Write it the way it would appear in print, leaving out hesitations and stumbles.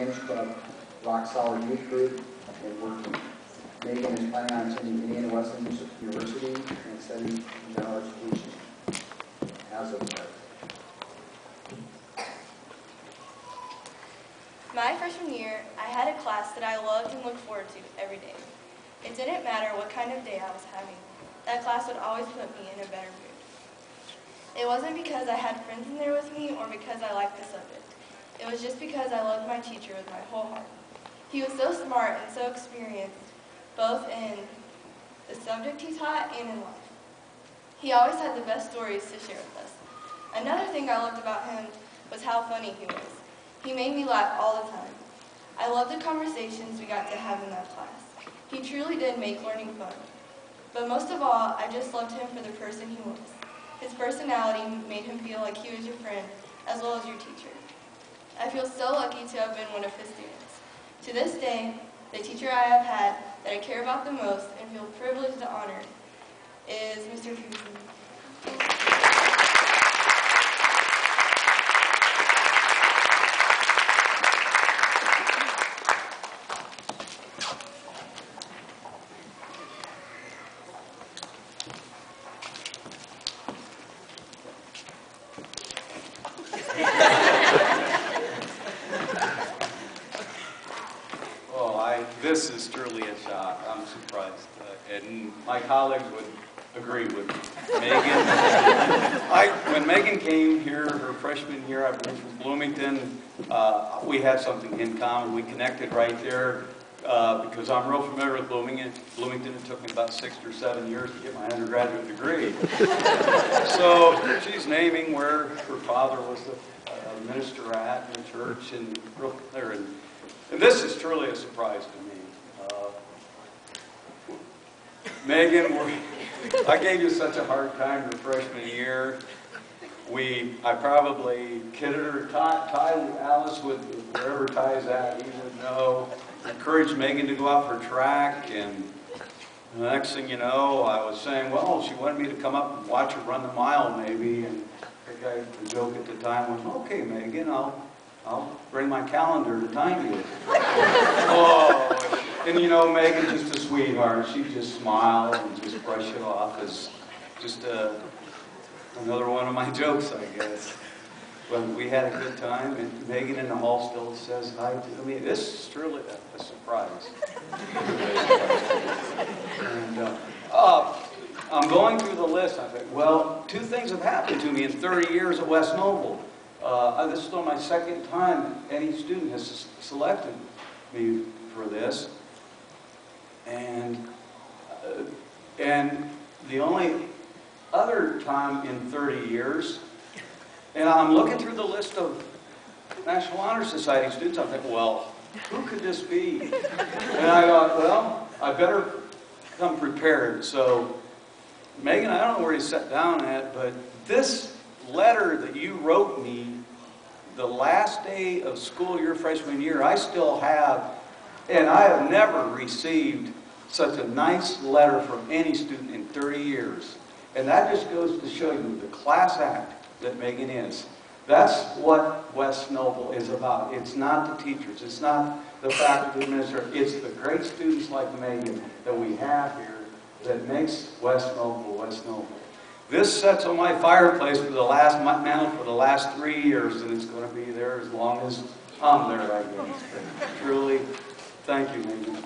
Lions Club, Rock Solid Youth Group, and working. Megan is planning on attending Indiana Wesleyan University and studying general education as of present. My freshman year, I had a class that I loved and looked forward to every day. It didn't matter what kind of day I was having. That class would always put me in a better mood. It wasn't because I had friends in there with me or because I liked the subject. It was just because I loved my teacher with my whole heart. He was so smart and so experienced, both in the subject he taught and in life. He always had the best stories to share with us. Another thing I loved about him was how funny he was. He made me laugh all the time. I loved the conversations we got to have in that class. He truly did make learning fun. But most of all, I just loved him for the person he was. His personality made him feel like he was your friend as well as your teacher. I feel so lucky to have been one of his students. To this day, the teacher I have had that I care about the most and feel privileged and honored is Mr. Pearson. This is truly a shock. I'm surprised. And my colleagues would agree with me. When Megan came here her freshman year, I believe from Bloomington, we had something in common. We connected right there because I'm real familiar with Bloomington. It took me about 6 or 7 years to get my undergraduate degree. So she's naming where her father was the minister at in the church and real familiar. And this is truly a surprise to me. Megan, I gave you such a hard time your freshman year. I probably kidded her. Ty Alice would, wherever Ty's at, he would know. Encouraged Megan to go out for track, and the next thing you know, I was saying, well, she wanted me to come up and watch her run the mile, maybe. And the joke at the time was, okay, Megan, I'll bring my calendar to time you. Oh, and you know, Megan, just a sweetheart. She'd just smile and just brush it off as just another one of my jokes, I guess. But we had a good time, and Megan in the hall still says hi to me. This is truly a surprise. And I'm going through the list. I think, well, 2 things have happened to me in 30 years at West Noble. This is still my second time any student has selected me for this. And the only other time in 30 years, and I'm looking through the list of National Honor Society students, I'm thinking, well, who could this be? And I thought, well, I better come prepared. So, Megan, I don't know where you sat down at, but this letter that you wrote me the last day of school your freshman year, I still have, and I have never received such a nice letter from any student in 30 years. And that just goes to show you the class act that Megan is. That's what West Noble is about. It's not the teachers. It's not the faculty administrators. It's the great students like Megan that we have here that makes West Noble West Noble. This sits on my fireplace for the mantle for the last 3 years, and it's going to be there as long as I'm there, I guess. But truly, thank you, Megan.